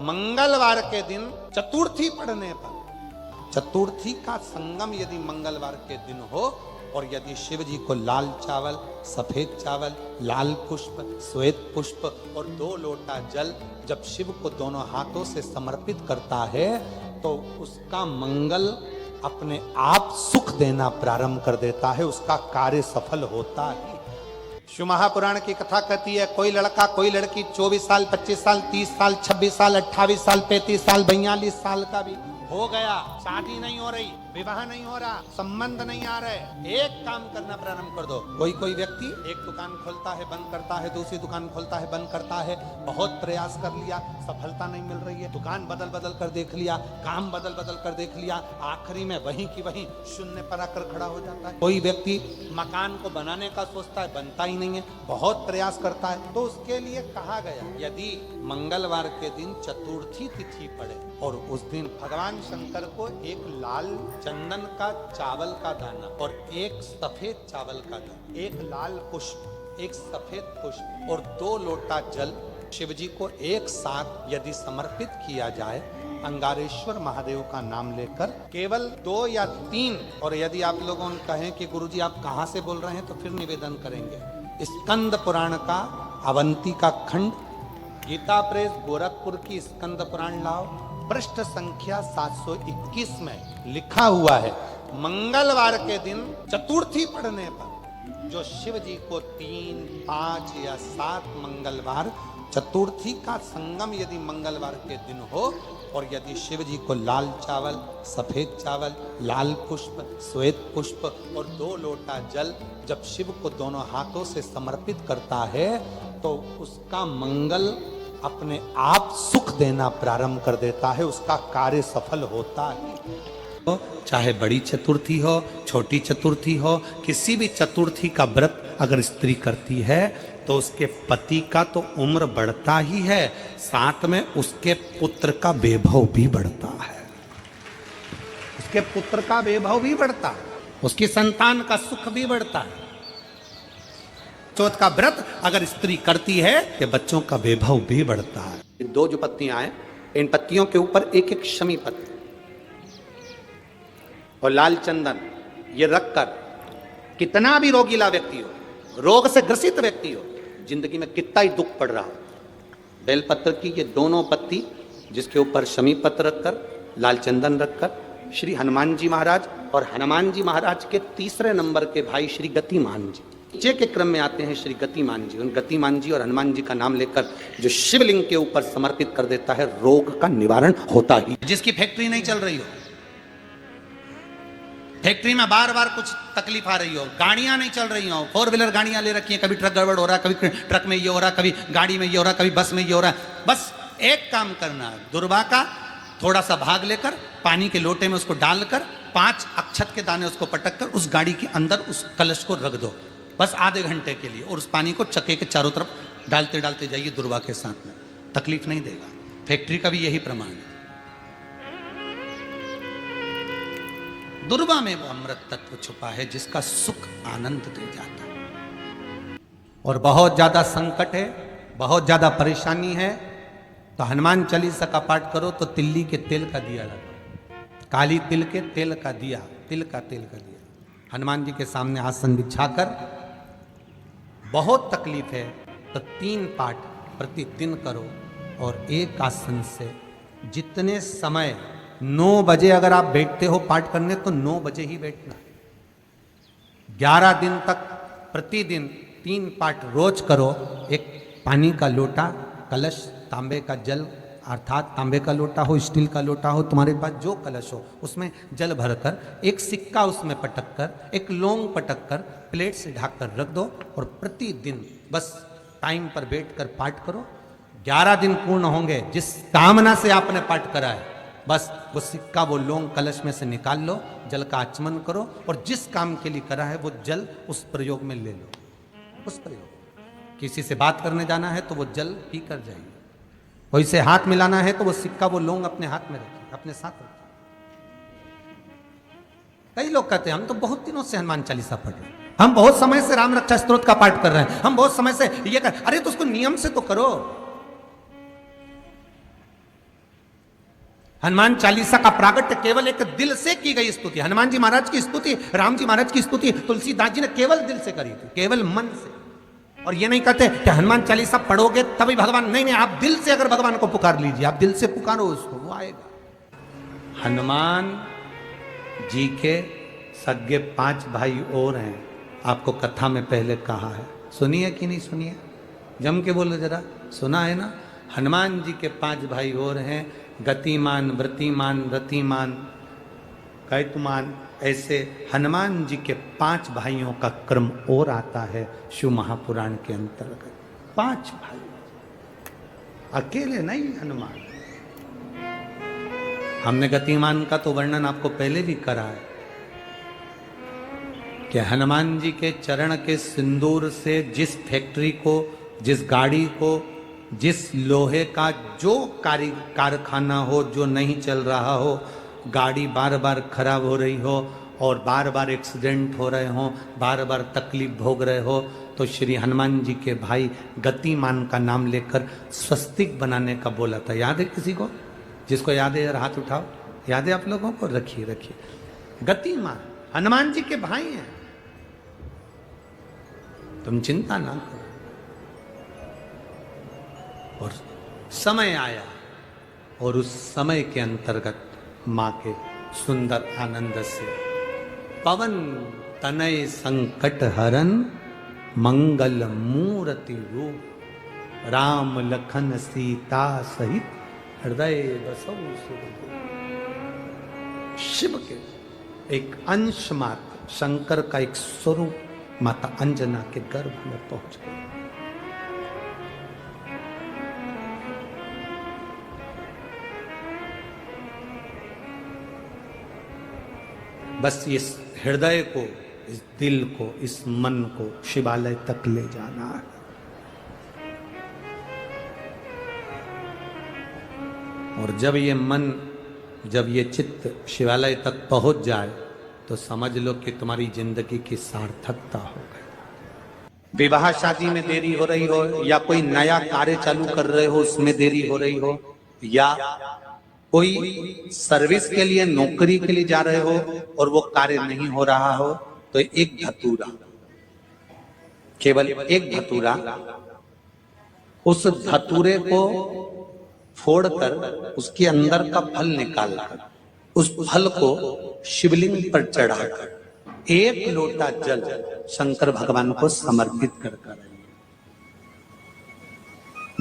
मंगलवार के दिन चतुर्थी पढ़ने पर, चतुर्थी का संगम यदि मंगलवार के दिन हो और यदि शिव जी को लाल चावल, सफेद चावल, लाल पुष्प, श्वेत पुष्प और 2 लोटा जल जब शिव को दोनों हाथों से समर्पित करता है तो उसका मंगल अपने आप सुख देना प्रारंभ कर देता है, उसका कार्य सफल होता ही। शिव महापुराण की कथा कहती है, कोई लड़का कोई लड़की 24 साल, 25 साल, 30 साल, 26 साल, 28 साल, 35 साल, 42 साल का भी हो गया, शादी नहीं हो रही, विवाह नहीं हो रहा, संबंध नहीं आ रहे, एक काम करना प्रारंभ कर दो। कोई व्यक्ति एक दुकान खोलता है, बंद करता है, दूसरी दुकान खोलता है, बंद करता है, बहुत प्रयास कर लिया, सफलता नहीं मिल रही है, दुकान बदल बदल कर देख लिया, काम बदल बदल कर देख लिया, आखिरी में वहीं की वहीं शून्य पर आकर खड़ा हो जाता है। कोई व्यक्ति मकान को बनाने का सोचता है, बनता ही नहीं है, बहुत प्रयास करता है। तो उसके लिए कहा गया, यदि मंगलवार के दिन चतुर्थी तिथि पड़े और उस दिन भगवान शंकर को एक लाल चंदन का चावल का दाना और एक सफेद चावल का दाना, एक लाल पुष्प, एक सफेद पुष्प और 2 लोटा जल शिव जी को एक साथ यदि समर्पित किया जाए, अंगारेश्वर महादेव का नाम लेकर केवल 2 या 3, और यदि आप लोगों ने कहें कि गुरुजी आप कहां से बोल रहे हैं तो फिर निवेदन करेंगे, स्कंद पुराण का अवंती का खंड, गीता प्रेस गोरखपुर की स्कंद पुराण लाओ, पृष्ठ संख्या 721 में लिखा हुआ है, मंगलवार के दिन चतुर्थी पढ़ने पर जो शिव जी को 3, 5 या 7 मंगलवार, चतुर्थी का संगम यदि मंगलवार के दिन हो और यदि शिव जी को लाल चावल, सफेद चावल, लाल पुष्प, श्वेत पुष्प और 2 लोटा जल जब शिव को दोनों हाथों से समर्पित करता है तो उसका मंगल अपने आप सुख देना प्रारंभ कर देता है, उसका कार्य सफल होता ही। तो चाहे बड़ी चतुर्थी हो, छोटी चतुर्थी हो, किसी भी चतुर्थी का व्रत अगर स्त्री करती है तो उसके पति का तो उम्र बढ़ता ही है, साथ में उसके पुत्र का वैभव भी बढ़ता है, उसके पुत्र का वैभव भी बढ़ता है, उसकी संतान का सुख भी बढ़ता है। चौथ का व्रत अगर स्त्री करती है तो बच्चों का वैभव भी बढ़ता है। 2 जो पत्तियां हैं, इन पत्तियों के ऊपर एक एक शमी पत्र और लाल चंदन ये रखकर कितना भी रोगीला व्यक्ति हो, रोग से ग्रसित व्यक्ति हो, जिंदगी में कितना ही दुख पड़ रहा हो, बेलपत्र की ये दोनों पत्ती जिसके ऊपर शमी पत्र रखकर, लाल चंदन रखकर श्री हनुमान जी महाराज और हनुमान जी महाराज के 3रे नंबर के भाई श्री गतिमान जी, नीचे के क्रम में आते हैं श्री गतिमान जी, उन गतिमान जी और हनुमान जी का नाम लेकर जो शिवलिंग के ऊपर समर्पित कर देता है, रोग का निवारण होता ही। जिसकी फैक्ट्री नहीं चल रही हो, फैक्ट्री में बार बार कुछ तकलीफ आ रही हो, गाड़ियां नहीं चल रही हो, 4 व्हीलर गाड़ियां ले रखी हैं, कभी ट्रक गड़बड़ हो रहा है, कभी ट्रक में ये हो रहा, कभी गाड़ी में ये हो रहा, कभी बस में ये हो रहा है, बस एक काम करना है, दुर्वा का थोड़ा सा भाग लेकर पानी के लोटे में उसको डालकर 5 अक्षत के दाने उसको पटक कर उस गाड़ी के अंदर उस कलश को रख दो, बस आधे घंटे के लिए, और उस पानी को चक्के के चारों तरफ डालते डालते जाइए दुर्वा के साथ में, तकलीफ नहीं देगा। फैक्ट्री का भी यही प्रमाण है। दुर्वा में वो अमृत तत्व छुपा है जिसका सुख आनंद दे जाता है। और बहुत ज्यादा संकट है, बहुत ज्यादा परेशानी है तो हनुमान चालीसा का पाठ करो तो तिल्ली के तेल का दिया लगाओ, काली तिल के तेल का दिया, तिल का तेल का दिया, हनुमान जी के सामने आसन बिछाकर, बहुत तकलीफ है तो 3 पाठ प्रतिदिन करो और एक आसन से जितने समय 9 बजे अगर आप बैठते हो पाठ करने तो 9 बजे ही बैठना, 11 दिन तक प्रतिदिन 3 पाठ रोज करो। एक पानी का लोटा, कलश, तांबे का जल अर्थात तांबे का लोटा हो, स्टील का लोटा हो, तुम्हारे पास जो कलश हो उसमें जल भरकर, एक सिक्का उसमें पटक कर, एक लौंग पटक कर प्लेट से ढक कर रख दो और प्रतिदिन बस टाइम पर बैठकर पाठ करो। 11 दिन पूर्ण होंगे, जिस कामना से आपने पाठ करा है बस वो सिक्का, वो लौंग कलश में से निकाल लो, जल का आचमन करो और जिस काम के लिए करा है वो जल उस प्रयोग में ले लो। उस प्रयोग, किसी से बात करने जाना है तो वो जल पी कर जाइए, कोई से हाथ मिलाना है तो वो सिक्का, वो लौंग अपने हाथ में रखिए, अपने साथ रखिए। कई लोग कहते हैं हम तो बहुत दिनों से हनुमान चालीसा पढ़ रहे हैं, हम बहुत समय से राम रक्षा स्तोत्र का पाठ कर रहे हैं, हम बहुत समय से ये कर, अरे तो उसको नियम से तो करो। हनुमान चालीसा का प्रागट्य केवल एक दिल से की गई स्तुति। हनुमान जी महाराज की स्तुति, राम जी महाराज की स्तुति तुलसीदास जी ने केवल दिल से करी थी, केवल मन से। और ये नहीं कहते कि हनुमान चालीसा पढ़ोगे तभी भगवान, नहीं नहीं, आप दिल से अगर भगवान को पुकार लीजिए, आप दिल से पुकारो उसको, वो आएगा। हनुमान जी के सगे 5 भाई और हैं, आपको कथा में पहले कहा है, सुनिए कि नहीं सुनिए, जम के बोलो जरा, सुना है ना। हनुमान जी के 5 भाई और हैं, गतिमान, वृत्तिमान, रतिमान, कैतुमान, ऐसे हनुमान जी के 5 भाइयों का क्रम और आता है शिव महापुराण के अंतर्गत। 5 भाई, अकेले नहीं हनुमान। हमने गतिमान का तो वर्णन आपको पहले भी करा है कि हनुमान जी के चरण के सिंदूर से जिस फैक्ट्री को, जिस गाड़ी को, जिस लोहे का जो कारखाना हो जो नहीं चल रहा हो, गाड़ी बार बार खराब हो रही हो और बार बार एक्सीडेंट हो रहे हो, बार बार तकलीफ भोग रहे हो, तो श्री हनुमान जी के भाई गतिमान का नाम लेकर स्वस्तिक बनाने का बोला था। याद है किसी को? जिसको याद है हाथ उठाओ। याद है आप लोगों को? रखिए रखिए। गतिमान हनुमान जी के भाई हैं, तुम चिंता ना करो। और समय आया और उस समय के अंतर्गत मां के सुंदर आनंद से पवन तनय संकट हरन मंगल मूर्ति रूप राम लखन सीता सहित हृदय बसौ सुरभूप। शिव के एक अंश मात्र, शंकर का एक स्वरूप माता अंजना के गर्भ में पहुंच गए। बस इस हृदय को, इस दिल को, इस मन को शिवालय तक ले जाना है। और जब ये मन, जब ये चित्त शिवालय तक पहुंच जाए तो समझ लो कि तुम्हारी जिंदगी की सार्थकता हो गई। विवाह शादी में देरी हो रही हो, या कोई नया कार्य चालू कर रहे हो उसमें देरी हो रही हो, या कोई सर्विस के लिए, नौकरी के लिए जा रहे हो और वो कार्य नहीं हो रहा हो, तो एक धतूरा, केवल एक धतूरा, उस धतूरे को फोड़कर उसके अंदर का फल निकालकर उस फल को शिवलिंग पर चढ़ाकर 1 लोटा जल शंकर भगवान को समर्पित कर।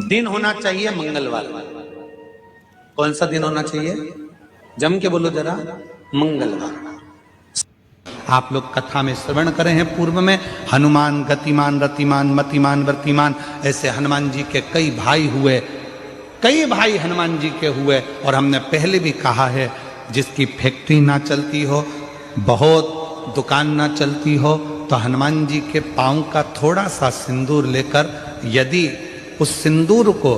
दिन होना चाहिए मंगलवार। कौन सा दिन होना चाहिए? जम के बोलो जरा, मंगलवार। आप लोग कथा में श्रवण करे हैं पूर्व में, हनुमान गतिमान, रतिमान, मतिमान, वर्तिमान, ऐसे हनुमान जी के कई भाई हुए, कई भाई हनुमान जी के हुए। और हमने पहले भी कहा है, जिसकी फैक्ट्री ना चलती हो, बहुत दुकान ना चलती हो, तो हनुमान जी के पांव का थोड़ा सा सिंदूर लेकर, यदि उस सिंदूर को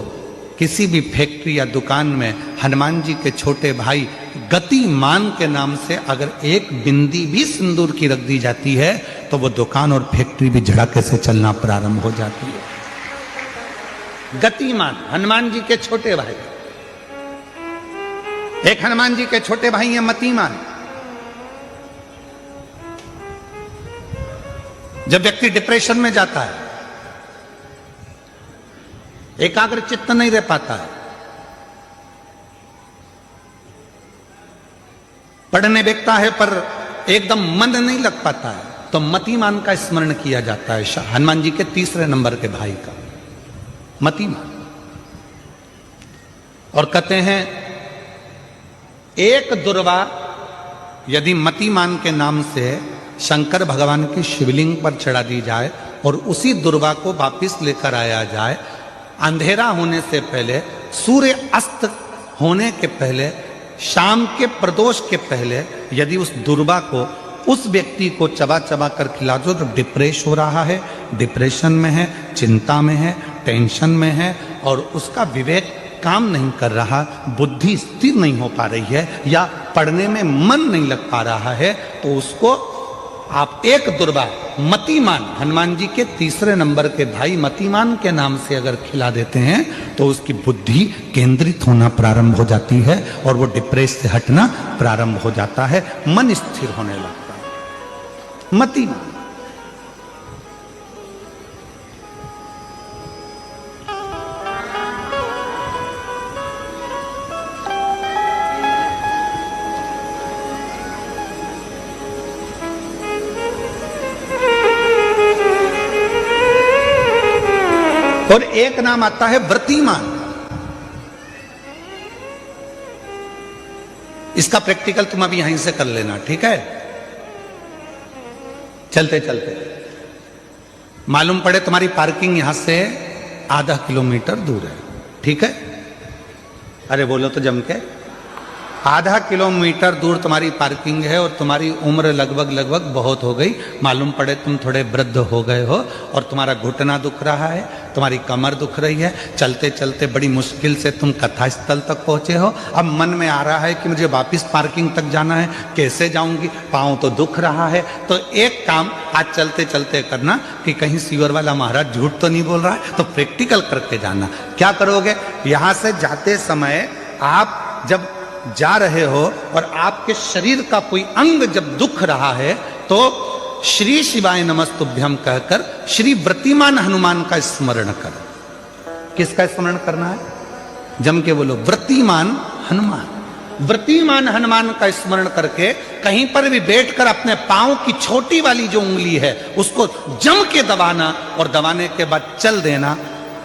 किसी भी फैक्ट्री या दुकान में हनुमान जी के छोटे भाई गतिमान के नाम से अगर एक बिंदी भी सिंदूर की रख दी जाती है, तो वो दुकान और फैक्ट्री भी झड़के से चलना प्रारंभ हो जाती है। गतिमान हनुमान जी के छोटे भाई, एक हनुमान जी के छोटे भाई हैं मतिमान। जब व्यक्ति डिप्रेशन में जाता है, एकाग्र चित्त नहीं रह पाता है, पढ़ने बैठता है पर एकदम मन नहीं लग पाता है, तो मतिमान का स्मरण किया जाता है, हनुमान जी के 3रे नंबर के भाई का, मतिमान। और कहते हैं एक दुर्वा यदि मतिमान के नाम से शंकर भगवान की शिवलिंग पर चढ़ा दी जाए और उसी दुर्वा को वापिस लेकर आया जाए, अंधेरा होने से पहले, सूर्य अस्त होने के पहले, शाम के प्रदोष के पहले यदि उस दुर्वा को उस व्यक्ति को चबा चबा कर खिला दो, तो डिप्रेस हो रहा है, डिप्रेशन में है, चिंता में है, टेंशन में है और उसका विवेक काम नहीं कर रहा, बुद्धि स्थिर नहीं हो पा रही है या पढ़ने में मन नहीं लग पा रहा है, तो उसको आप एक दुर्बा मतिमान, हनुमान जी के तीसरे नंबर के भाई मतिमान के नाम से अगर खिला देते हैं तो उसकी बुद्धि केंद्रित होना प्रारंभ हो जाती है और वो डिप्रेस से हटना प्रारंभ हो जाता है, मन स्थिर होने लगता है। मतिमान और एक नाम आता है व्रतिमान। इसका प्रैक्टिकल तुम अभी यहीं से कर लेना, ठीक है? चलते चलते मालूम पड़े तुम्हारी पार्किंग यहां से आधा किलोमीटर दूर है, ठीक है? अरे बोलो तो जम के, आधा किलोमीटर दूर तुम्हारी पार्किंग है और तुम्हारी उम्र लगभग बहुत हो गई। मालूम पड़े तुम थोड़े वृद्ध हो गए हो और तुम्हारा घुटना दुख रहा है, तुम्हारी कमर दुख रही है, चलते चलते बड़ी मुश्किल से तुम कथा स्थल तक पहुंचे हो। अब मन में आ रहा है कि मुझे वापस पार्किंग तक जाना है, कैसे जाऊंगी, पाँव तो दुख रहा है। तो एक काम आज चलते चलते करना कि कहीं सीवर वाला महाराज झूठ तो नहीं बोल रहा है, तो प्रैक्टिकल करके जाना। क्या करोगे? यहां से जाते समय आप जब जा रहे हो और आपके शरीर का कोई अंग जब दुख रहा है तो श्री शिवाय नमस्तुभ्यम कहकर श्री व्रतिमान हनुमान का स्मरण कर। किसका स्मरण करना है? जम के बोलो, व्रतिमान हनुमान। व्रतिमान हनुमान का स्मरण करके कहीं पर भी बैठकर अपने पांव की छोटी वाली जो उंगली है उसको जम के दबाना और दबाने के बाद चल देना।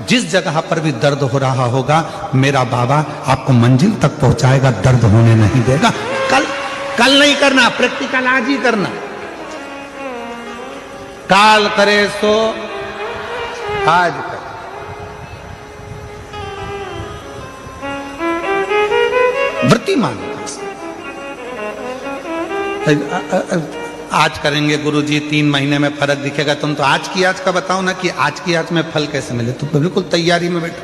जिस जगह पर भी दर्द हो रहा होगा मेरा बाबा आपको मंजिल तक पहुंचाएगा, दर्द होने नहीं देगा। कल नहीं करना, प्रैक्टिकल आज ही करना। काल करे सो आज कर। व्रतिमान आज करेंगे गुरुजी, 3 महीने में फर्क दिखेगा। तुम तो आज की आज का बताओ ना कि आज की आज में फल कैसे मिले। तुम तो बिल्कुल तैयारी में बैठो।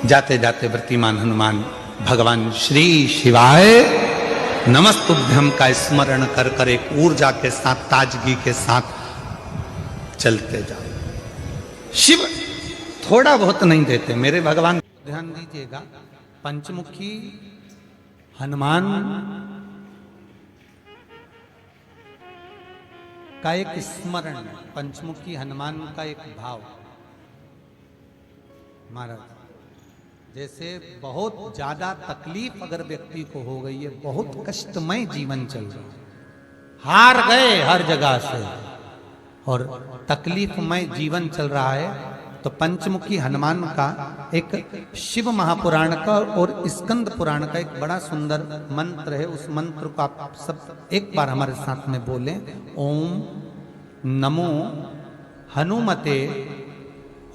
जाते जाते व्रतिमान हनुमान भगवान श्री शिवाय नमस्तुभ्यम का स्मरण कर कर एक ऊर्जा के साथ, ताजगी के साथ चलते जाओ। शिव थोड़ा बहुत नहीं देते मेरे भगवान। ध्यान दीजिएगा, पंचमुखी हनुमान का एक स्मरण, पंचमुखी हनुमान का एक भाव। महाराज जैसे बहुत ज्यादा तकलीफ अगर व्यक्ति को हो गई है, बहुत कष्टमय जीवन चल रहा है, हार गए हर जगह से और तकलीफमय जीवन चल रहा है, तो पंचमुखी हनुमान का एक शिव महापुराण का और स्कंद पुराण का एक बड़ा सुंदर मंत्र है। उस मंत्र को आप सब एक बार हमारे साथ में बोलें। ओम नमो हनुमते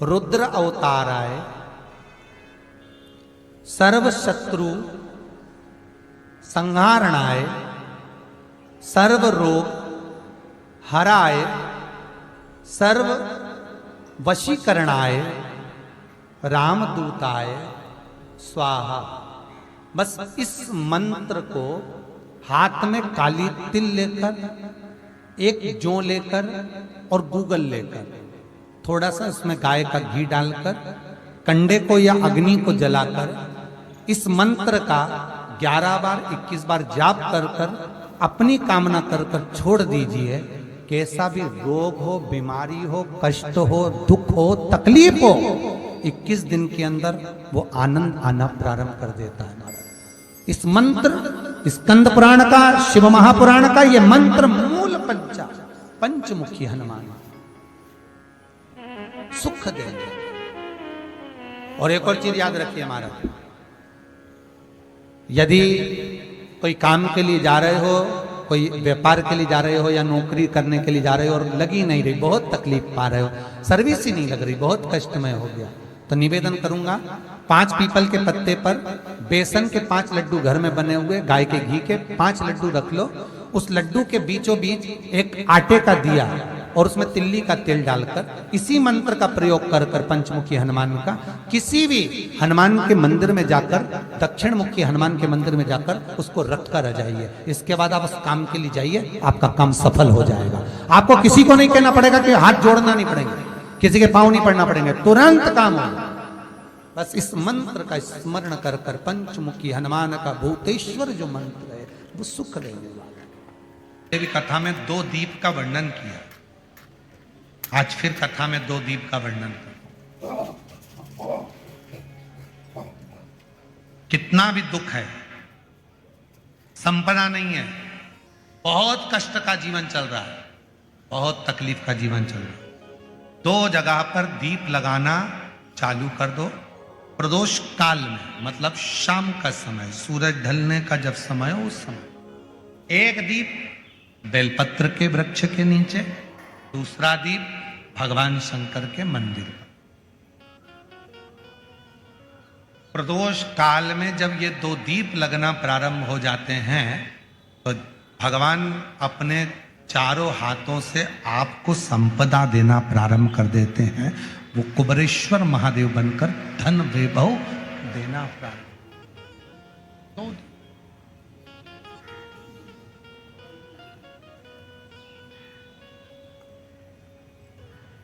रुद्र अवताराय सर्व शत्रु संहारणाय सर्व रोग हराय सर्व वशीकरणाय रामदूताय स्वाहा। बस इस मंत्र को हाथ में काली तिल लेकर, एक जौ लेकर और गूगल लेकर, थोड़ा सा इसमें गाय का घी डालकर, कंडे को या अग्नि को जलाकर इस मंत्र का 11 बार 21 बार जाप कर कर अपनी कामना कर कर छोड़ दीजिए। कैसा भी रोग हो, बीमारी हो, कष्ट हो, दुख हो, तकलीफ हो, 21 दिन के अंदर वो आनंद आना प्रारंभ कर देता है। इस मंत्र स्कंद पुराण का, शिव महापुराण का ये मंत्र मूल पंचमुखी हनुमान सुख देंगे। और एक और चीज याद रखिए महाराज, यदि कोई काम के लिए जा रहे हो, कोई व्यापार के लिए जा रहे हो या नौकरी करने के लिए जा रहे हो और लगी नहीं रही, बहुत तकलीफ पा रहे हो, सर्विस ही नहीं लग रही, बहुत कष्टमय हो गया, तो निवेदन करूंगा 5 पीपल के पत्ते पर बेसन के 5 लड्डू घर में बने हुए, गाय के घी के 5 लड्डू रख लो। उस लड्डू के बीचों बीच एक आटे का दिया और उसमें तिल्ली का तेल डालकर इसी मंत्र का प्रयोग कर कर पंचमुखी हनुमान का किसी भी हनुमान के मंदिर में जाकर, दक्षिण मुखी हनुमान के मंदिर में जाकर उसको रख कर आ जाइए। इसके बाद आप उस काम के लिए जाइए, आपका काम सफल हो जाएगा। आपको किसी को नहीं कहना पड़ेगा कि हाथ जोड़ना नहीं पड़ेंगे, किसी के पांव नहीं पड़ना पड़ेंगे, तुरंत काम होगा। बस इस मंत्र का स्मरण कर कर पंचमुखी हनुमान का भूतेश्वर जो मंत्र है वो सुख देने वाला। देवी कथा में 2 दीप का वर्णन किया, आज फिर कथा में 2 दीप का वर्णन कर। कितना भी दुख है, संपदा नहीं है, बहुत कष्ट का जीवन चल रहा है, बहुत तकलीफ का जीवन चल रहा है, 2 जगह पर दीप लगाना चालू कर दो। प्रदोष काल में, मतलब शाम का समय, सूरज ढलने का जब समय हो उस समय एक दीप बेलपत्र के वृक्ष के नीचे, दूसरा दीप भगवान शंकर के मंदिर पर। प्रदोष काल में जब ये 2 दीप लगना प्रारंभ हो जाते हैं तो भगवान अपने चारों हाथों से आपको संपदा देना प्रारंभ कर देते हैं। वो कुबरेश्वर महादेव बनकर धन वैभव देना प्रारंभ।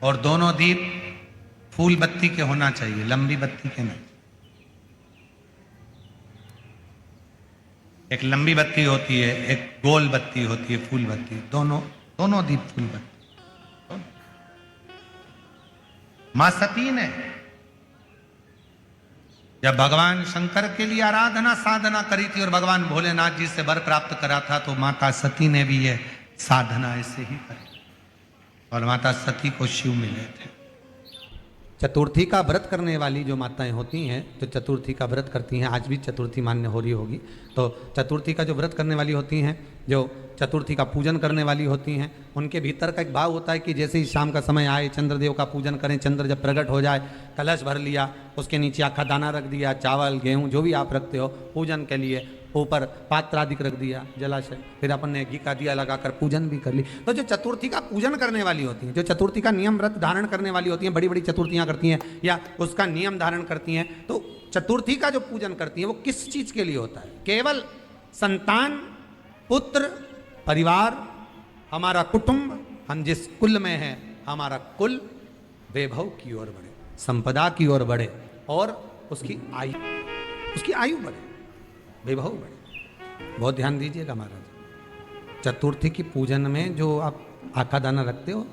और दोनों दीप फूल बत्ती के होना चाहिए, लंबी बत्ती के नहीं। एक लंबी बत्ती होती है, एक गोल बत्ती होती है, फूल बत्ती, दोनों दीप फूल बत्ती। मां सती ने जब भगवान शंकर के लिए आराधना साधना करी थी और भगवान भोलेनाथ जी से वर प्राप्त करा था, तो माता सती ने भी ये साधना ऐसे ही करी और माता सती को शिव मिले थे। चतुर्थी का व्रत करने वाली जो माताएं होती हैं, जो चतुर्थी का व्रत करती हैं, आज भी चतुर्थी मान्य हो रही होगी, तो चतुर्थी का जो व्रत करने वाली होती हैं, जो चतुर्थी का पूजन करने वाली होती हैं, उनके भीतर का एक भाव होता है कि जैसे ही शाम का समय आए चंद्रदेव का पूजन करें। चंद्र जब प्रकट हो जाए, कलश भर लिया, उसके नीचे आखा दाना रख दिया, चावल गेहूँ जो भी आप रखते हो पूजन के लिए, ऊपर पात्र आदि रख दिया जलाशय, फिर अपन ने घी का दिया लगाकर पूजन भी कर ली। तो जो चतुर्थी का पूजन करने वाली होती हैं, जो चतुर्थी का नियम व्रत धारण करने वाली होती हैं, बड़ी बड़ी चतुर्थियां करती हैं या उसका नियम धारण करती हैं, तो चतुर्थी का जो पूजन करती हैं वो किस चीज के लिए होता है? केवल संतान, पुत्र, परिवार, हमारा कुटुंब, हम जिस कुल में हैं, हमारा कुल वैभव की ओर बढ़े, संपदा की ओर बढ़े और उसकी आयु बढ़े, वैभव बढ़े। बहुत ध्यान दीजिएगा महाराज, चतुर्थी की पूजन में जो आप आका दाना रखते हो,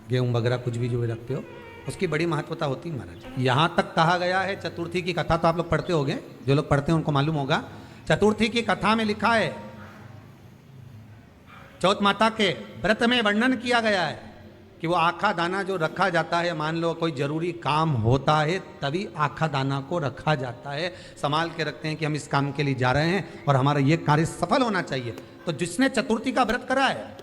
गेहूं वगैरह कुछ भी जो भी रखते हो, उसकी बड़ी महत्वता होती है महाराज। यहां तक कहा गया है, चतुर्थी की कथा तो आप लोग पढ़ते होंगे, जो लोग पढ़ते हैं उनको मालूम होगा। चतुर्थी की कथा में लिखा है, चौथ माता के व्रत में वर्णन किया गया है कि वो आखा दाना जो रखा जाता है, मान लो कोई जरूरी काम होता है तभी आखा दाना को रखा जाता है, संभाल के रखते हैं कि हम इस काम के लिए जा रहे हैं और हमारा ये कार्य सफल होना चाहिए। तो जिसने चतुर्थी का व्रत करा है,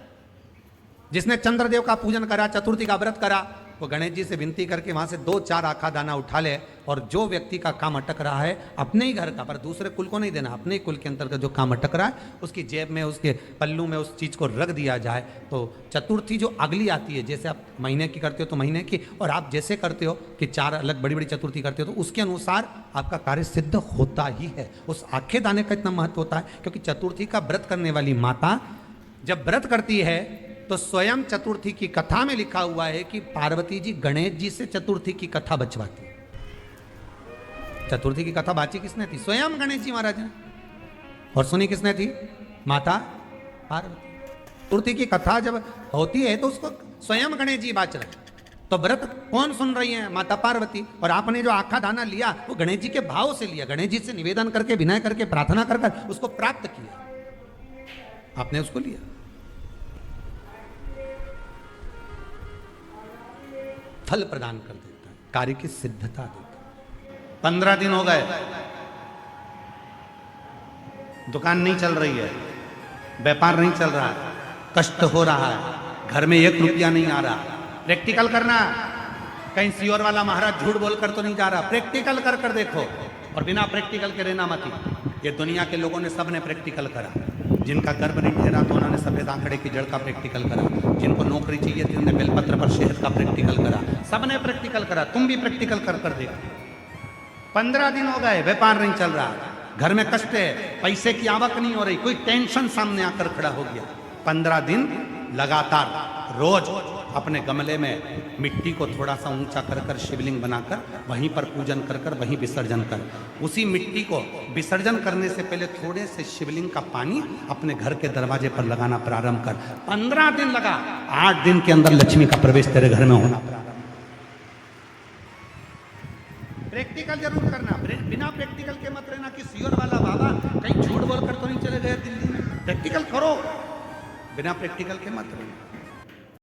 जिसने चंद्रदेव का पूजन करा, चतुर्थी का व्रत करा, वो गणेश जी से विनती करके वहां से 2-4 आखा दाना उठा ले और जो व्यक्ति का काम अटक रहा है अपने ही घर का, पर दूसरे कुल को नहीं देना, अपने ही कुल के अंतर्गत जो काम अटक रहा है उसकी जेब में, उसके पल्लू में उस चीज को रख दिया जाए। तो चतुर्थी जो अगली आती है, जैसे आप महीने की करते हो तो महीने की, और आप जैसे करते हो कि 4 अलग बड़ी बड़ी चतुर्थी करते हो तो उसके अनुसार आपका कार्य सिद्ध होता ही है। उस आखे दाने का इतना महत्व होता है क्योंकि चतुर्थी का व्रत करने वाली माता जब व्रत करती है तो स्वयं चतुर्थी की कथा में लिखा हुआ है कि पार्वती जी गणेश जी से चतुर्थी की कथा बचवाती। चतुर्थी की कथा बाची किसने थी? स्वयं गणेश जी महाराज ने। और सुनी किसने थी? माता पार्वती। चतुर्थी की कथा जब होती है तो उसको स्वयं गणेश जी बाच रहे। तो व्रत कौन सुन रही है? माता पार्वती। और आपने जो आखा दाना लिया वो गणेश जी के भाव से लिया, गणेश जी से निवेदन करके, विनय करके, प्रार्थना कर उसको प्राप्त किया, आपने उसको लिया। फल प्रदान कर देता है, कार्य की सिद्धता देता है। 15 दिन हो गए, दुकान नहीं चल रही है, व्यापार नहीं चल रहा है, कष्ट हो रहा है, घर में 1 रुपया नहीं आ रहा। प्रैक्टिकल करना, कहीं सियोर वाला महाराज झूठ बोलकर तो नहीं जा रहा, प्रैक्टिकल कर देखो। और बिना प्रैक्टिकल के रहना मत ही। ये दुनिया के लोगों ने सबने प्रैक्टिकल करा। जिनका गर्भ नहीं ठहरा तो उन्होंने सफेद आंकड़े की जड़ का प्रैक्टिकल करा, जिनको नौकरी चाहिए थी उन्होंने बेलपत्र पर शहद का प्रैक्टिकल करा, सबने प्रैक्टिकल करा, तुम भी प्रैक्टिकल कर कर देखो। 15 दिन हो गए, व्यापार नहीं चल रहा, घर में कष्ट है, पैसे की आवक नहीं हो रही, कोई टेंशन सामने आकर खड़ा हो गया। 15 दिन लगातार रोज अपने गमले में मिट्टी को थोड़ा सा ऊंचा कर कर शिवलिंग बनाकर वहीं पर पूजन कर कर वहीं विसर्जन कर। उसी मिट्टी को विसर्जन करने से पहले थोड़े से शिवलिंग का पानी अपने घर के दरवाजे पर लगाना प्रारंभ कर। 15 दिन लगा, 8 दिन के अंदर लक्ष्मी का प्रवेश तेरे घर में होना प्रारंभ। प्रैक्टिकल जरूर करना, बिना प्रैक्टिकल के मत रहना कि सियोर वाला बाबा कहीं झूठ बोलकर तो नहीं चले गए दिल्ली में। प्रैक्टिकल करो, बिना प्रैक्टिकल के मत रहना।